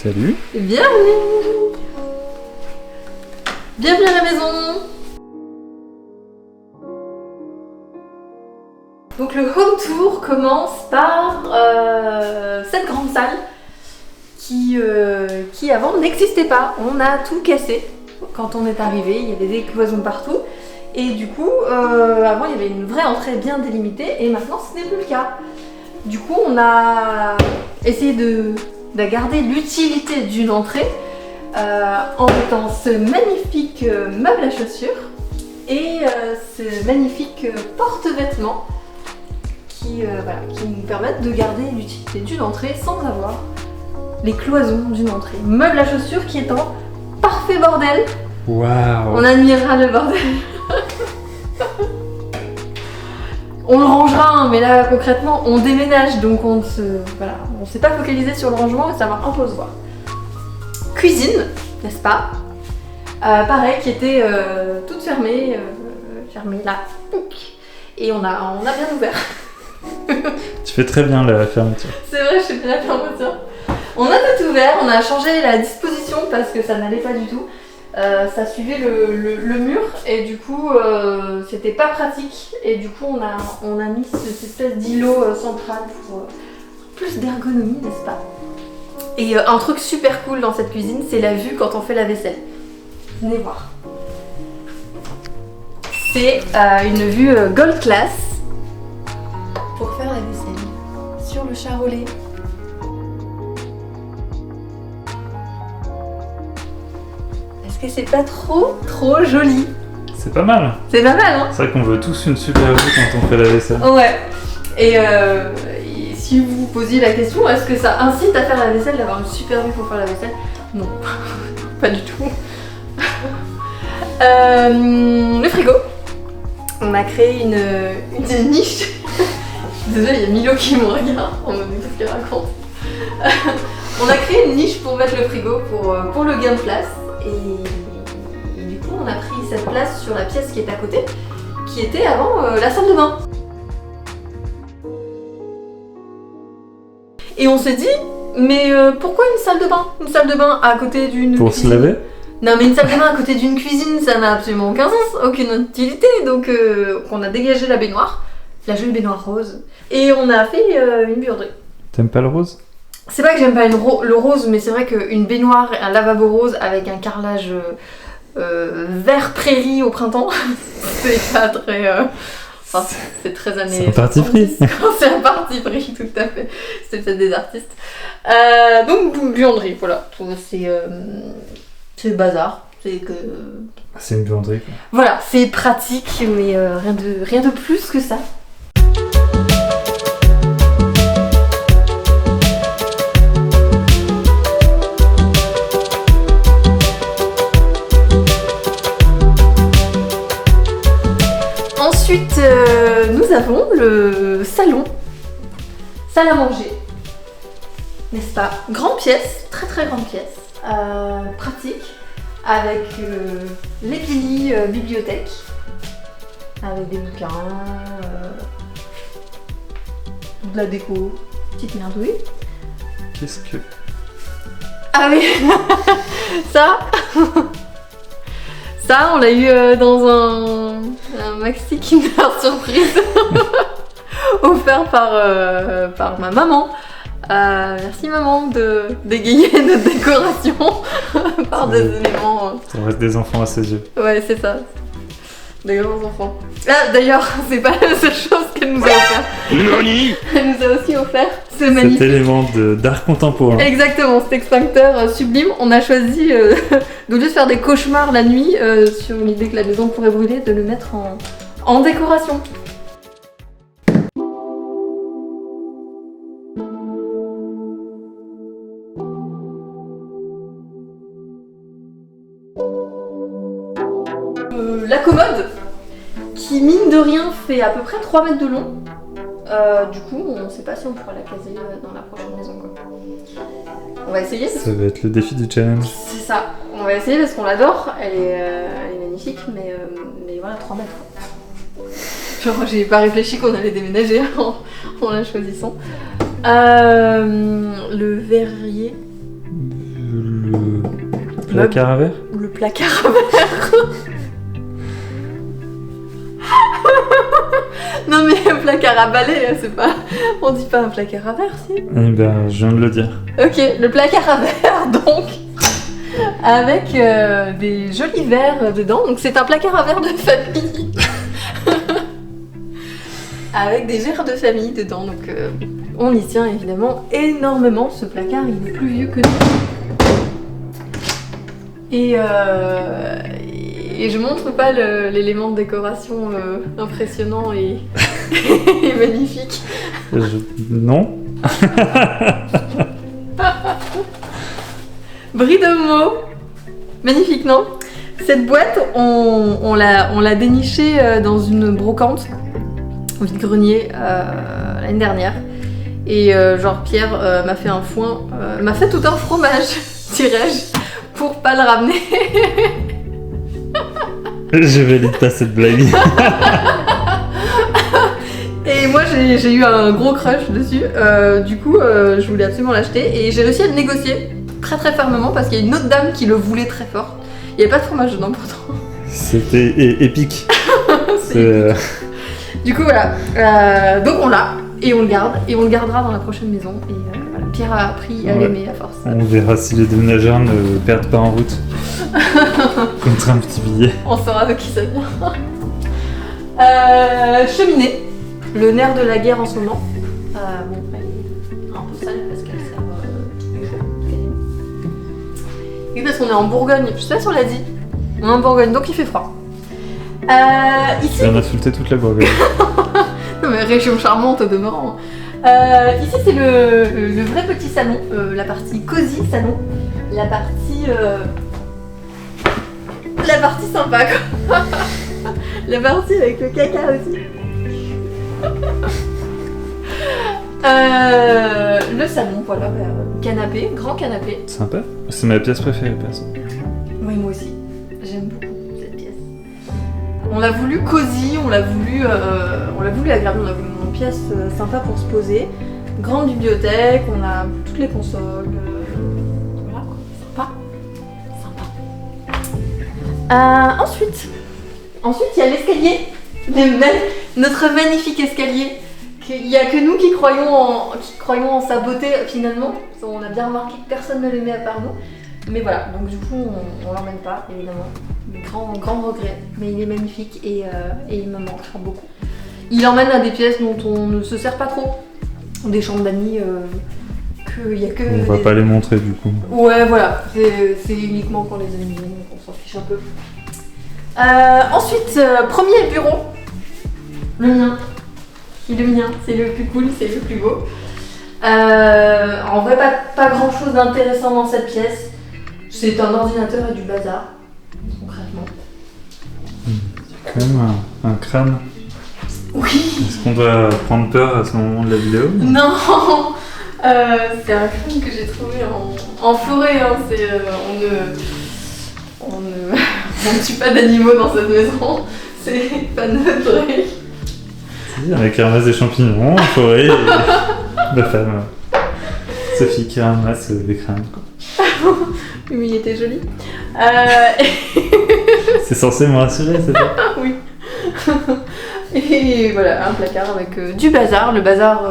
Salut. Bienvenue. Bienvenue à la maison. Donc le home tour commence par cette grande salle qui avant n'existait pas. On a tout cassé quand on est arrivé, il y avait des cloisons partout. Et du coup, avant il y avait une vraie entrée bien délimitée et maintenant ce n'est plus le cas. Du coup, on a essayé de garder l'utilité d'une entrée en mettant ce magnifique meuble à chaussures et ce magnifique porte-vêtements qui nous permettent de garder l'utilité d'une entrée sans avoir les cloisons d'une entrée. Meuble à chaussures qui est en parfait bordel. Waouh. On admirera le bordel. On le rangera, hein, mais là concrètement on déménage donc on s'est pas focalisé sur le rangement et ça va un peu se voir. Cuisine, n'est-ce pas? Pareil, qui était toute fermée là, et on a bien ouvert. Tu fais très bien la fermeture. C'est vrai, je fais bien la fermeture. On a tout ouvert, on a changé la disposition parce que ça n'allait pas du tout. Ça suivait le mur et du coup c'était pas pratique et du coup on a mis cette espèce d'îlot central pour plus d'ergonomie, n'est-ce pas? Et un truc super cool dans cette cuisine, c'est la vue quand on fait la vaisselle. Venez voir. C'est une vue gold class pour faire la vaisselle sur le charolais. Et c'est pas trop joli. C'est pas mal. C'est pas mal, hein? C'est vrai qu'on veut tous une super vue quand on fait la vaisselle. Ouais. Et si vous vous posiez la question, est-ce que ça incite à faire la vaisselle, d'avoir une super vue pour faire la vaisselle? Non, pas du tout. Le frigo. On a créé une niche. Désolée, il y a Milo qui me regarde en me disant ce qu'elle raconte. On a créé une niche pour mettre le frigo pour le gain de place. Et du coup, on a pris cette place sur la pièce qui est à côté, qui était avant la salle de bain. Et on s'est dit, mais pourquoi une salle de bain? Une salle de bain à côté d'une Pour cuisine? se laver? Non, mais une salle de bain à côté d'une cuisine, ça n'a absolument aucun sens, aucune utilité. Donc, on a dégagé la baignoire, la jolie baignoire rose, et on a fait une buanderie. T'aimes pas le rose? C'est pas que j'aime pas le rose, mais c'est vrai qu'une baignoire et un lavabo rose avec un carrelage vert prairie au printemps, c'est pas très... Enfin, c'est très années... C'est un parti pris. C'est un parti pris, tout à fait. C'est peut-être des artistes. Donc, buanderie, voilà. C'est bazar. C'est une buanderie, quoi. Voilà, c'est pratique, mais rien de plus que ça. Ensuite, nous avons le salon, salle à manger, n'est-ce pas? Grande pièce, très très grande pièce, pratique, avec l'épili bibliothèque, avec des bouquins, de la déco, petite merdouille. Qu'est-ce que... Ah oui, ça on l'a eu dans un maxi Kinder Surprise offert par ma maman. Merci maman de dégayer notre décoration par des éléments. Ça reste des enfants à ses yeux. Ouais, c'est ça. Des grands enfants. Ah, d'ailleurs, c'est pas la seule chose qu'elle nous a offert. Noni. Elle nous a aussi offert ce magnifique... Cet élément d'art contemporain. Exactement, cet extincteur sublime. On a choisi, de lieu de faire des cauchemars la nuit, sur l'idée que la maison pourrait brûler, de le mettre en décoration. La commode, qui mine de rien fait à peu près 3 mètres de long. Du coup, on ne sait pas si on pourra la caser dans la prochaine maison, quoi. On va essayer. Ça va être le défi du challenge. C'est ça. On va essayer parce qu'on l'adore. Elle est magnifique, mais voilà, 3 mètres. Genre, j'ai pas réfléchi qu'on allait déménager en la choisissant. Le verrier. Le placard à verre. Le placard à verre. Non mais un placard à balai, c'est pas... On dit pas un placard à verre, si. Eh ben, je viens de le dire. Ok, le placard à verre, donc, avec des jolis verres dedans. Donc c'est un placard à verre de famille. Avec des verres de famille dedans, donc on y tient évidemment énormément. Ce placard, il est plus vieux que nous. Et je montre pas l'élément de décoration impressionnant et, et magnifique. Non. Brie de mots. Magnifique, non? Cette boîte, on l'a dénichée dans une brocante au vide-grenier l'année dernière. Et genre Pierre m'a fait un foin, m'a fait tout un fromage, dirais-je, pour pas le ramener. Je valide pas cette blague. Et moi j'ai eu un gros crush dessus, du coup je voulais absolument l'acheter et j'ai réussi à le négocier très très fermement parce qu'il y a une autre dame qui le voulait très fort. Il n'y avait pas de fromage dedans pourtant. C'était épique. C'est Du coup voilà, donc on l'a et on le garde et on le gardera dans la prochaine maison et voilà. Pierre a appris à l'aimer à force. On verra si les déménageurs ne perdent pas en route. Contre un petit billet. On saura de qui ça vient. Cheminée, le nerf de la guerre en ce moment. Bon, elle est un peu sale parce qu'elle sert tous les jours. Oui, parce qu'on est en Bourgogne, je sais pas si on l'a dit. On est en Bourgogne, donc il fait froid. Ici... On a insulté toute la Bourgogne. Non mais région charmante au demeurant. Ici c'est le vrai petit salon, la partie cosy salon, la partie sympa quoi. La partie avec le caca aussi. Le salon, voilà, canapé, grand canapé. Sympa. C'est ma pièce préférée, perso. Oui, moi aussi. J'aime beaucoup cette pièce. On l'a voulu cosy, on l'a voulu agréable, on a voulu une pièce sympa pour se poser. Grande bibliothèque, on a toutes les consoles. Voilà quoi, sympa. Ensuite, il y a l'escalier. Notre magnifique escalier. Il n'y a que nous qui croyons en sa beauté finalement. On a bien remarqué que personne ne l'aimait à part nous. Mais voilà, donc du coup on l'emmène pas évidemment. Grand regret. Mais il est magnifique et il me manquera beaucoup. Il emmène à des pièces dont on ne se sert pas trop. Des chambres d'amis qu'il n'y a que... On va pas les montrer du coup. Ouais voilà, c'est uniquement quand les amis viennent, on s'en fiche un peu. Ensuite, premier bureau. Le mien. Le mien, c'est le plus cool, c'est le plus beau. En vrai, pas grand chose d'intéressant dans cette pièce. C'est un ordinateur et du bazar, concrètement. Il y a quand même un crâne. Oui. Est-ce qu'on doit prendre peur à ce moment de la vidéo? Non. C'est un crâne que j'ai trouvé en forêt. Hein. On ne tue pas d'animaux dans cette maison. C'est pas notre truc. Avec qui ramasse des champignons en forêt et ma femme Sophie qui ramasse des crânes. Oui, mais il était joli. C'est censé me rassurer, c'est ça? Oui. Et voilà, un placard avec du bazar, le bazar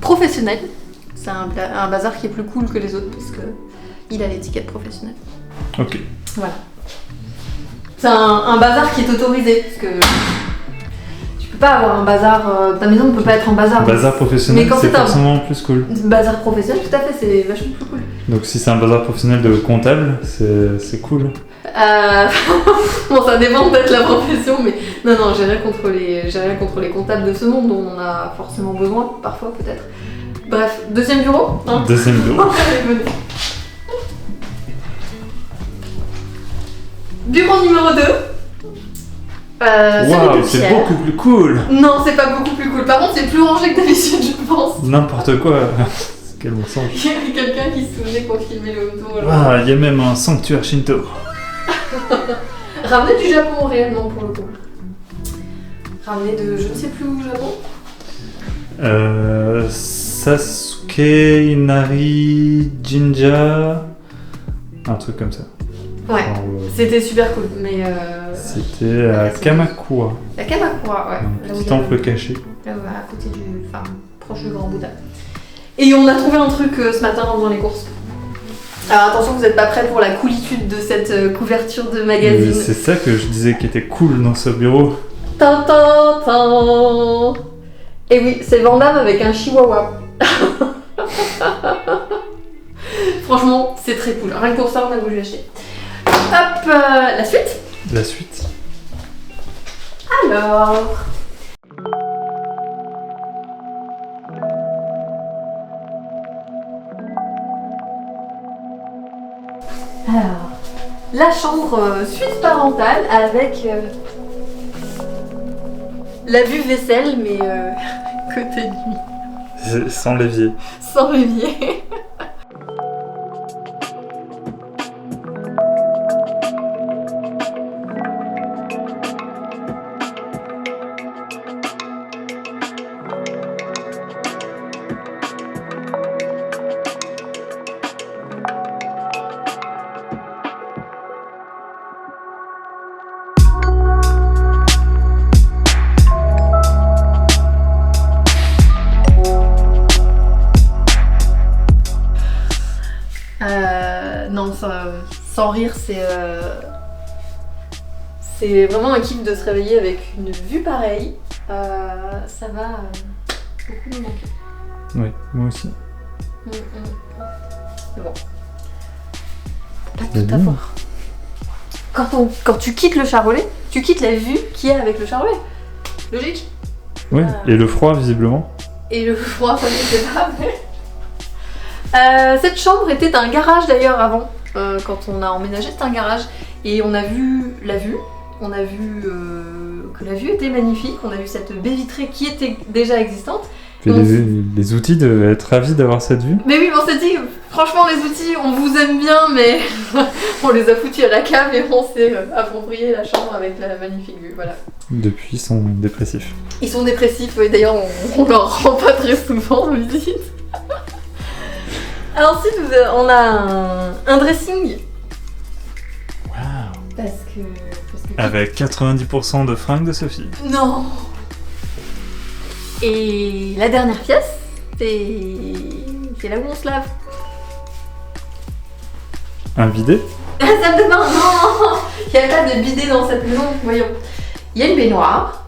professionnel. C'est un bazar qui est plus cool que les autres parce qu'il a l'étiquette professionnelle. Ok. Voilà. C'est un bazar qui est autorisé parce que tu peux pas avoir un bazar. Ta maison ne peut pas être en bazar. Bazar professionnel, mais quand c'est forcément plus cool. Bazar professionnel, tout à fait, c'est vachement plus cool. Donc si c'est un bazar professionnel de comptable, c'est cool. Bon, ça dépend peut-être de la profession, mais non, j'ai rien contre les comptables de ce monde dont on a forcément besoin, parfois peut-être. Bref, deuxième bureau, hein. Deuxième bureau. Allez, venez. Bureau numéro 2. Waouh, c'est beaucoup plus cool. Non, c'est pas beaucoup plus cool. Par contre, c'est plus rangé que d'habitude, je pense. N'importe quoi. Quel mensonge. Il y avait quelqu'un qui se souvenait qu'on filmait le auto. Ah, il y a même un sanctuaire Shinto. Ramené du Japon réellement pour le coup. Ramené de je ne sais plus où au Japon. Sasuke Inari Jinja un truc comme ça. Ouais, Genre, c'était super cool, mais... c'était à Kamakura, La Kamakura, ouais. un Là où petit il y a temple caché. à côté du... Enfin, proche du Grand Bouddha. Et on a trouvé un truc ce matin en faisant les courses. Alors attention, vous n'êtes pas prêts pour la coolitude de cette couverture de magazine. C'est ça que je disais qui était cool dans ce bureau. Tan, tan, tan. Et oui, c'est Van Damme avec un chihuahua. Franchement, c'est très cool. Rien que pour ça, on a voulu l'acheter. Hop, la suite. La suite. Alors... Alors, la chambre suite parentale avec la vue vaisselle, mais côté nuit, Sans l'évier. sans levier. Non, sans rire, c'est vraiment un kiff de se réveiller avec une vue pareille. Ça va beaucoup nous manquer. Oui, moi aussi. Mais bon. Pas C'est tout bien. avoir. Quand tu quittes le Charolais, tu quittes la vue qu'il y a avec le Charolais. Logique. Oui, et le froid visiblement. Et le froid, ça je sais pas, mais... cette chambre était un garage d'ailleurs avant. Quand on a emménagé, c'était un garage. Et on a vu la vue. On a vu que la vue était magnifique. On a vu cette baie vitrée qui était déjà existante. Et les outils devaient être ravis d'avoir cette vue. Mais oui, on s'est dit, franchement, les outils, on vous aime bien, mais on les a foutus à la cave et on s'est approprié la chambre avec la magnifique vue. Voilà. Depuis, ils sont dépressifs. Ils sont dépressifs, et d'ailleurs, on leur rend pas très souvent visite. Alors, ensuite, on a un dressing. Waouh. Parce que... Avec 90% de fringues de Sophie. Non. Et la dernière pièce, c'est là où on se lave. Un bidet. Ah, salle de bain, non. Il n'y a pas de bidet dans cette maison, voyons. Il y a une baignoire.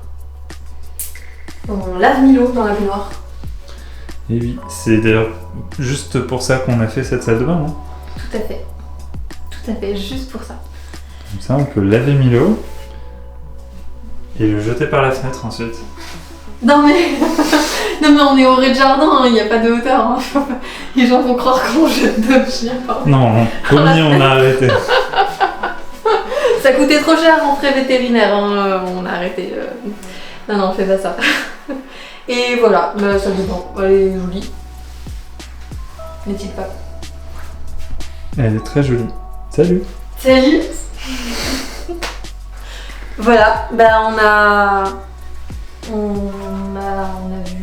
On lave Milo dans la baignoire. Et oui, c'est d'ailleurs juste pour ça qu'on a fait cette salle de bain, non? Tout à fait. Tout à fait, juste pour ça. Comme ça, on peut laver Milo et le jeter par la fenêtre ensuite. Non mais... non mais on est au rez-de-jardin, il n'y a pas de hauteur. Hein. Les gens vont croire qu'on jette de chien. Non, promis, on a arrêté. Ça coûtait trop cher rentrer vétérinaire, hein. On a arrêté. Non, non, fais pas ça. Et voilà, la salle de bain, elle est jolie. N'est-il pas? Elle est très jolie. Salut. Salut. Voilà, bah on a vu...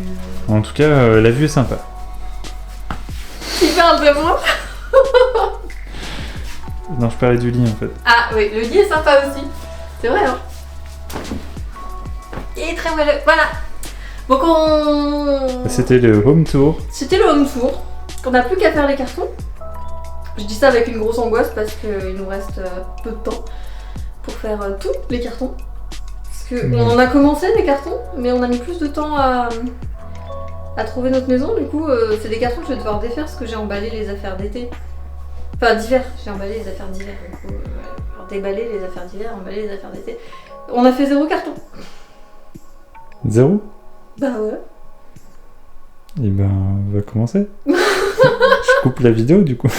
En tout cas, la vue est sympa. Qui parle de moi? Non, je parlais du lit en fait. Ah oui, le lit est sympa aussi. C'est vrai, hein. Il est très moelleux, voilà. Donc C'était le home tour. C'était le home tour. On n'a plus qu'à faire les cartons. Je dis ça avec une grosse angoisse parce qu'il nous reste peu de temps pour faire tous les cartons. Parce qu'on en a commencé des cartons, mais on a mis plus de temps à trouver notre maison. Du coup, c'est des cartons que je vais devoir défaire parce que j'ai emballé les affaires d'été. Enfin, d'hiver. J'ai emballé les affaires d'hiver. Du coup, alors, déballer les affaires d'hiver, emballer les affaires d'été. On a fait 0 carton. 0. Bah ouais. Et ben, on va commencer. Je coupe la vidéo du coup.